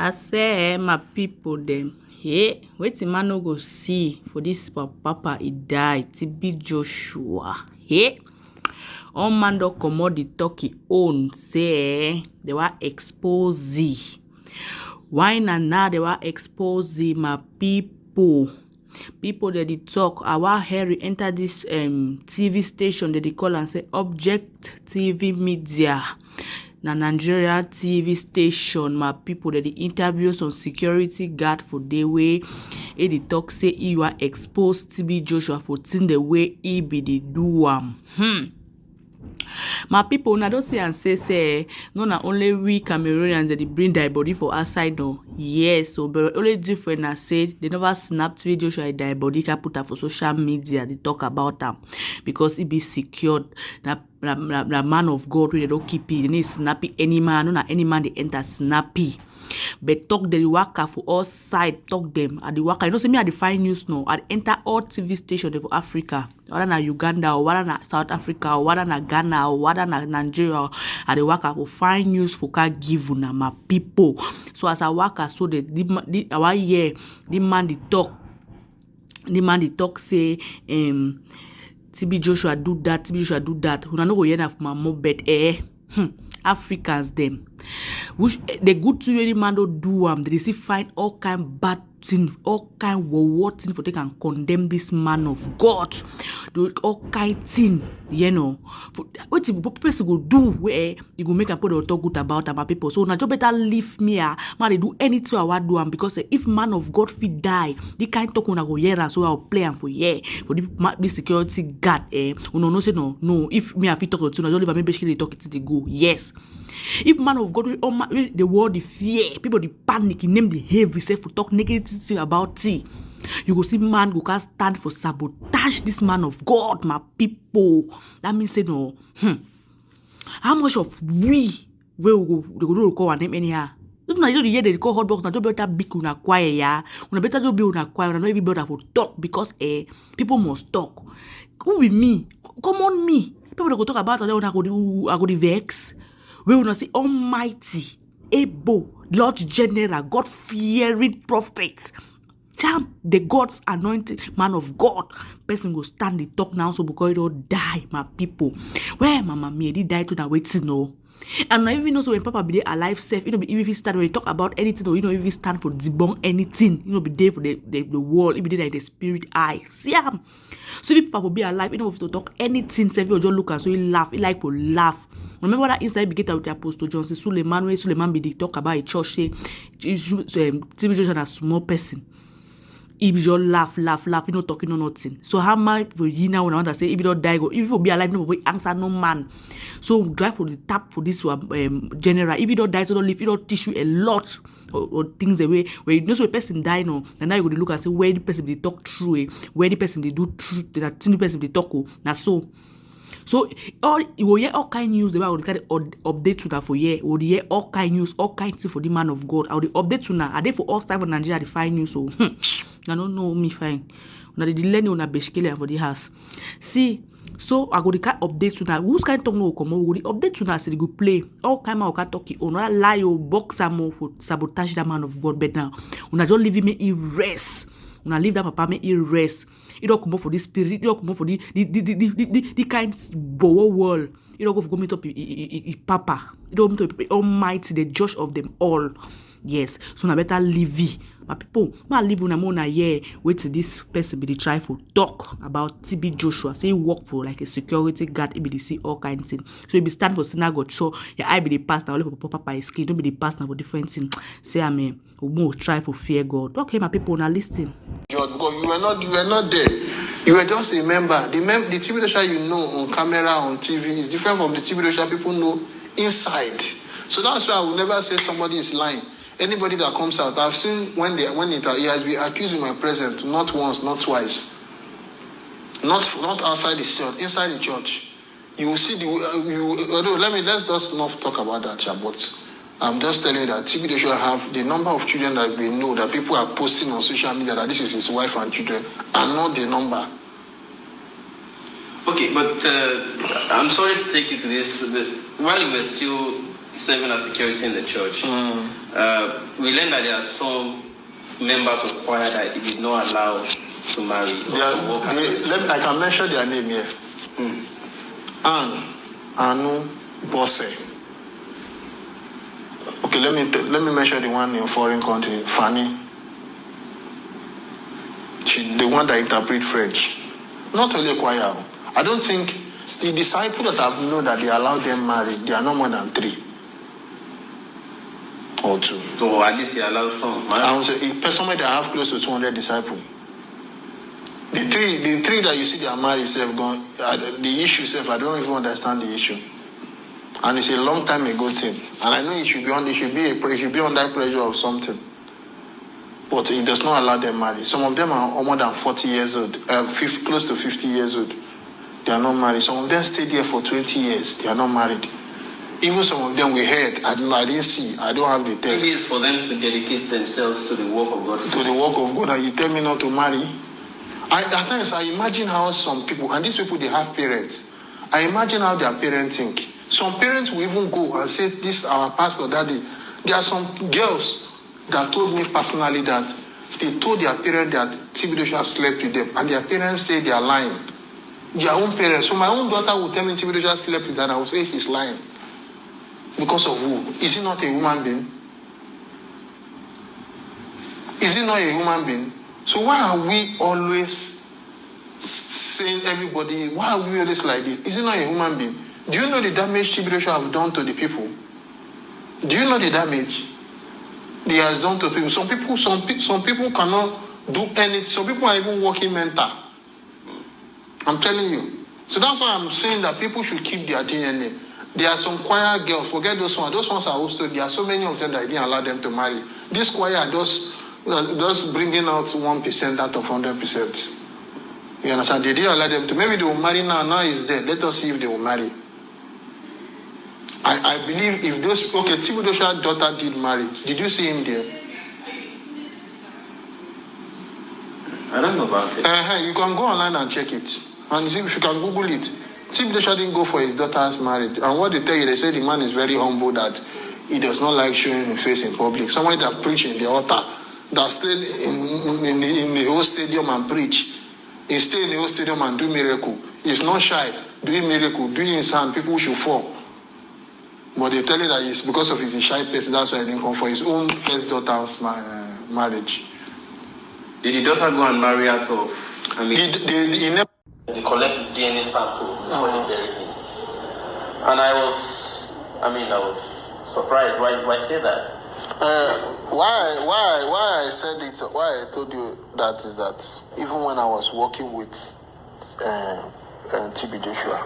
I say, my people them. Hey, wait man no go see for this papa he die. TB Joshua. Hey, all man don comot the talk own say they were expose. Why now they were expose my people. People that they talk, our Harry enter this TV station that they call and say Object TV Media. Na Nigeria TV station, my people that the interview some security guard for the way they talk say he were exposed TB Joshua for seeing the way he be the do My people, una don't say and say no na only we Cameroonians that they bring their body for outside no. Yes, so but only different I say they never snapped video show their body can put her for social media. They talk about them because it be secured. Na man of God they don't keep it. They need snappy any man, no na any man they enter snappy. But talk the worker for all side, talk them at the worker. You know, say me at the fine news now. I enter all TV stations for Africa. Whether na Uganda or whether na South Africa or whether na Ghana or whether na Nigeria, at the worker for fine news for can give una my people. So as a worker, so the man the talk say TB Joshua do that, TB Joshua do that. Una no go hear na my mom bet Africans them. Which the good to any man don't do they see find all kind bad thing, all kind war thing for they can condemn this man of God. Do all kind thing, you know. What person go do where you go make a put or talk good about my people. So now you better leave me man they do anything I want do because if man of God fit die, they can't talk when I go here and so I'll play and for the security guard no say no if me I fit talk to you, I don't leave me basically talk it they go. Yes. If man of God the world the fear, people the panic, name the heavy self to talk negative thing about tea. You go see man go can stand for sabotage this man of God, my people. That means say no. How much of we will go they go do call name anyhow? If na you hear they call hot box, na job better big una quiet ya. Una better job be una quiet, una no even better for talk because people must talk. Who with me? Come on me. People go talk about it, I go the vex. We will not see Almighty, able, Lord General, God-fearing prophets. Damn, the God's anointed man of God. Person go stand the talk now, so because it don't die, my people. Where Mama me, he died to that waiting no. And I even know so when Papa be there alive safe, you know, be even stand when you talk about anything or you know even stand for debunk anything, you know, be there for the world, it be there like the spirit eye. See so if Papa will be alive, you know, if to talk anything, safe you just look and so he laugh, he like to laugh. Remember that inside begin with the Apostle John, say Suleiman be the talk about a church, say TB Joshua a small person. He be just laugh, you know, talking or nothing. So how much for you now when I want to say if you don't die, go if you be alive, no we answer no man. So drive for the tap for this general. If you don't die, so don't live, you don't teach you a lot or things the way where you know so a person die no, and now you go to look and say where the person they talk true, where the person they do truth, that the person they talk now so. So all you will hear all kind news the way I will carry update to that for year. Will hear all kind news, all kind thing for the man of God. I will update to now. Are they for all time for Nigeria the fine news? So I don't know me fine. Now the learning on a beskele for the house. See, so I go the kind update to now. Who's kind talk no come on? The update to now say they go play all kind of talk on not lie or box more for sabotage that man of God. But now when I just leave me in rest. When I leave that papa me in rest. It don't come up for the spirit, it don't come up for the kind bow world. It don't go for meet up papa. It don't meet up Almighty, the judge of them all. Yes. So now better leave. My people, I live on a more year wait till this person be the try for talk about TB Joshua. Say he work for like a security guard, he be the see all kinds of things. So he be stand for synagogue, so yeah, I be the pastor, only for papa his skin, don't be the pastor for different things. Say I mean, we try for fear God. Okay, my people now listen. Because you were not there. You were just a member. The TB Joshua you know on camera, on TV is different from the TB Joshua people know inside. So that's why I will never say somebody is lying. Anybody that comes out, I've seen when he has been accused in my presence, not once, not twice, not outside the church, inside the church. You will see let's just not talk about that, but I'm just telling you that TB Joshua have the number of children that we know that people are posting on social media that this is his wife and children, and not the number. Okay, but I'm sorry to take you to this. But while you were still serving as security in the church, we learned that there are some members of choir that it did not allow to marry. I can mention their name here. Anne, Anu, Bosse. Okay, let me mention the one in foreign country, Fanny. She, the one that interprets French. Not only choir. I don't think the disciples have known that they allow them marry. They are no more than 3 or 2. So at least he allows some. I would say somebody that have close to 200 disciples. The three that you see they are married, the issue self, I don't even understand the issue. And it's a long time ago thing. And I know it should be under pressure of something. But it does not allow them marry. Some of them are more than 40 years old, close to 50 years old. They are not married. Some of them stayed there for 20 years. They are not married. Even some of them we heard, I didn't see, I don't have the text. Maybe it's for them to dedicate themselves to the work of God. To the work of God, and you tell me not to marry? At times, I imagine how some people, and these people, they have parents. I imagine how their parents think. Some parents will even go and say, this our pastor, daddy. There are some girls that told me personally that they told their parents that Tibidosha slept with them, and their parents say they are lying. Their own parents. So my own daughter will tell me Tibidosha slept with her, and I will say she's lying. Because of who? Is he not a human being? Is he not a human being? So why are we always saying everybody, why are we always like this? Is he not a human being? Do you know the damage Tibidosha have done to the people? Do you know the damage he has done to people? Some people cannot do anything. Some people are even working mental. I'm telling you. So that's why I'm saying that people should keep their DNA. There are some choir girls, forget those ones. Those ones are also, there are so many of them that I didn't allow them to marry. This choir are just bringing out 1% out of 100%. You understand? They didn't allow them to. Maybe they will marry now. Now is dead. Let us see if they will marry. I believe if those, Tibidosha's daughter did marry. Did you see him there? I don't know about it. You can go online and check it. And see if you can Google it. Tibidosha didn't go for his daughter's marriage. And what they tell you, they say the man is very humble, that he does not like showing his face in public. Somebody that preach in the altar, that stayed in the whole stadium and preach. He stayed in the whole stadium and do miracle. He's not shy. Doing miracle, doing his hand, people should fall. But they tell you that it's because of his shy person, that's why he didn't come for his own first daughter's marriage. Did the daughter go and marry out of? I mean, he never. They collect his DNA sample before they bury him. And I was surprised. Why say that? Why I said it, why I told you that is that even when I was working with Tibidosha,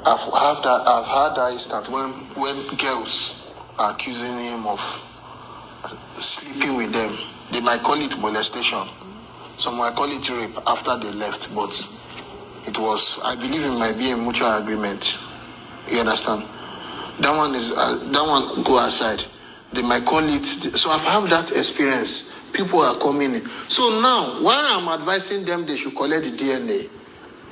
I've had that instance when girls are accusing him of sleeping with them. They might call it molestation. Some might call it rape after they left, but it was, I believe it might be a mutual agreement. You understand? That one go aside. They might call it. So I've had that experience. People are coming in. So now, why I'm advising them they should collect the DNA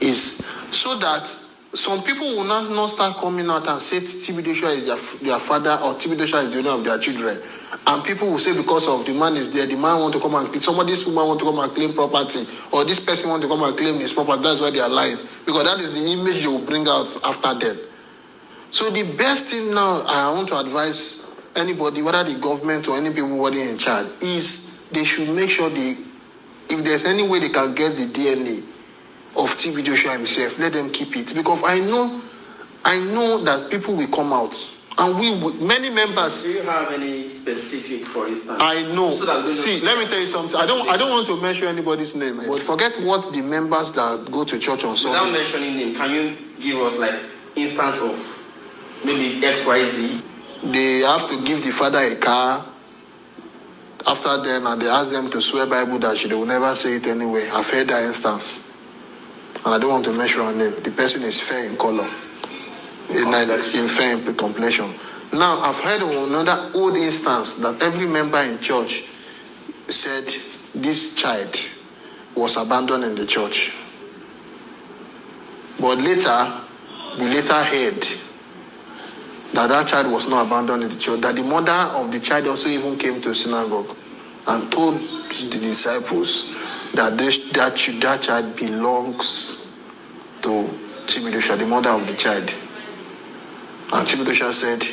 is so that some people will not start coming out and say Tibidosha is their father or Tibidosha is the owner of their children. And people will say because of the man is there, the man want to come and this woman want to come and claim property, or this person want to come and claim his property. That's why they are lying. Because that is the image they will bring out after them. So the best thing now I want to advise anybody, whether the government or anybody in charge, is they should make sure if there's any way they can get the DNA of Tibidosha himself, let them keep it. Because I know that people will come out. And many members. Do you have any specific, for instance? I know. See, let me tell you something. I don't want to mention anybody's name, but forget what the members that go to church on Sunday. Without mentioning name, can you give us like instance of maybe XYZ? They have to give the father a car. After then, and they ask them to swear Bible that they will never say it anyway. I've heard that instance. And I don't want to mention her name. The person is fair in color. In fair in complexion. Now, I've heard of another old instance that every member in church said this child was abandoned in the church. But later, we later heard that child was not abandoned in the church, that the mother of the child also even came to synagogue and told the disciples that that child belongs to Tibidosha, the mother of the child. And Tibidosha said,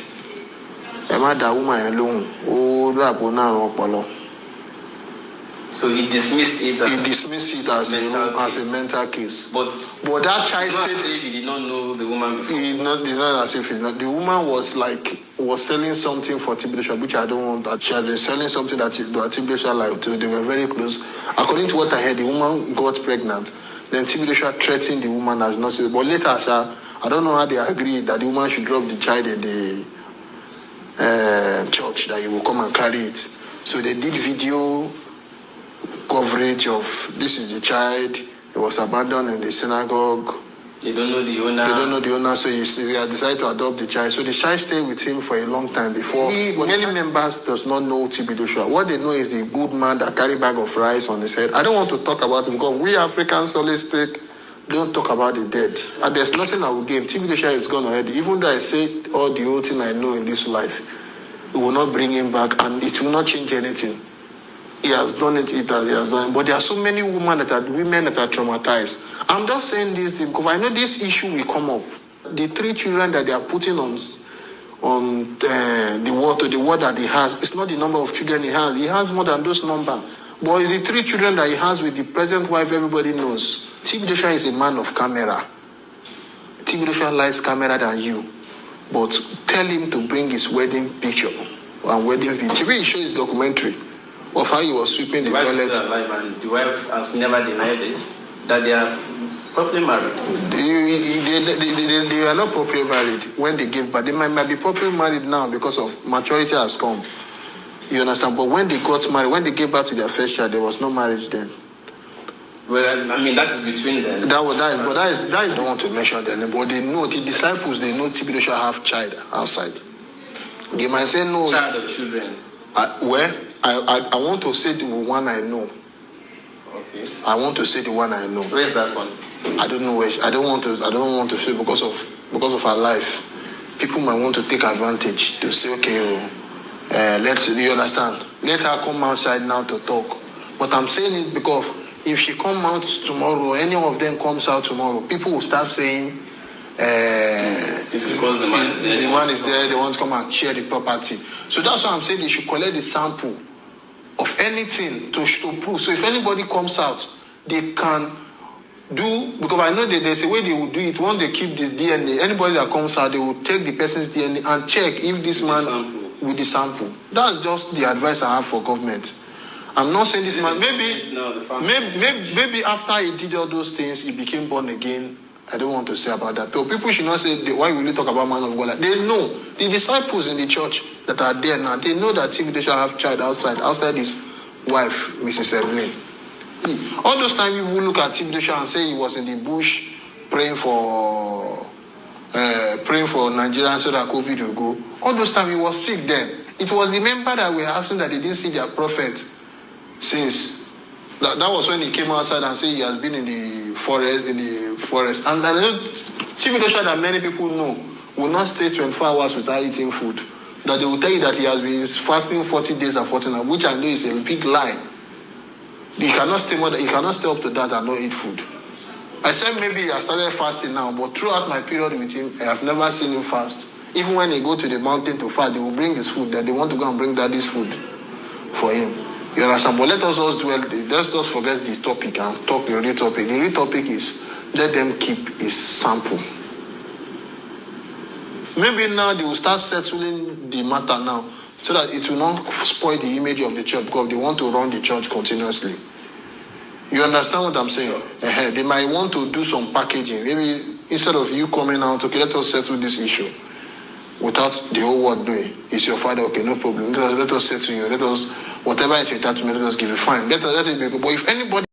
Emma, that woman alone, oh, that woman, so he dismissed it as a mental case. But that child stayed. He did not know the woman before. He did not as if he did not. The woman was selling something for Tibidosha, which I don't want. That she had been selling something that Tibidosha liked too. They were very close. According to what I heard, the woman got pregnant. Then Tibidosha threatened the woman as not. But later, I don't know how they agreed that the woman should drop the child in the church, that he will come and carry it. So they did video coverage of this is the child. He was abandoned in the synagogue. They don't know the owner. So he decided to adopt the child. So the child stayed with him for a long time before. Many members does not know Tibidosha. What they know is the good man that carry bag of rice on his head. I don't want to talk about it because we Africans always don't talk about the dead. And there's nothing I will gain. Tibidosha is gone already. Even though I say all the old thing I know in this life, it will not bring him back and it will not change anything. He has done it, he has done it. But there are so many women that are traumatized. I'm just saying this because I know this issue will come up. The 3 children that they are putting on the word that he has, it's not the number of children he has. He has more than those numbers. But it's the 3 children that he has with the present wife everybody knows. Tibidosha is a man of camera. Tibidosha likes camera than you. But tell him to bring his wedding picture and wedding video. Should we show his documentary of how he was sweeping the toilet? The wife has never denied this, that they are properly married. They are not properly married when they give birth. They might be properly married now because of maturity has come. You understand? But when they got married, when they gave birth to their first child, there was no marriage then. Well, I mean, that is between them. That is. I don't want to mention them. But they know, the disciples, they know Tibidosha have child outside. They might say no. Child or children? I want to say the one I know. Okay. I want to say the one I know. Where is that one? I don't know where. I don't want to say because of her life. People might want to take advantage to say, okay, you understand? Let her come outside now to talk. But I'm saying it because if she come out tomorrow, any of them comes out tomorrow, people will start saying, it's because the man is there, they want to come and share the property. So that's why I'm saying they should collect the sample of anything to prove. So if anybody comes out, they can do, because I know that there's a way they will do it. Once they keep the DNA, anybody that comes out, they will take the person's DNA and check if this man with the sample. That's just the advice I have for government. I'm not saying this man, maybe after he did all those things, he became born again. I don't want to say about that. But people should not say, why will you talk about man of God? They know. The disciples in the church that are there now, they know that Tibidosha have child outside. Outside his wife, Mrs. Evelyn. All those times you will look at Tibidosha and say he was in the bush praying for Nigeria so that COVID will go. All those times he was sick then. It was the member that were asking that they didn't see their prophet since. That was when he came outside and said he has been in the forest. And I know Tibidosha that many people know will not stay 24 hours without eating food. That they will tell you that he has been fasting 40 days and 40 nights, which I know is a big lie. He cannot stay up to that and not eat food. I said maybe I started fasting now, but throughout my period with him, I have never seen him fast. Even when he go to the mountain to fast, they will bring his food. That they want to go and bring daddy's food for him. You understand? But let's just forget the topic and talk the real topic. The real topic is let them keep his sample. Maybe now they will start settling the matter now so that it will not spoil the image of the church because they want to run the church continuously. You understand what I'm saying? They might want to do some packaging. Maybe instead of you coming out, okay, let us settle this issue without the whole world doing. It's your father, okay, no problem. Let us settle you. Let us, whatever is entitlement, let us give you. Fine. Let it be. But if anybody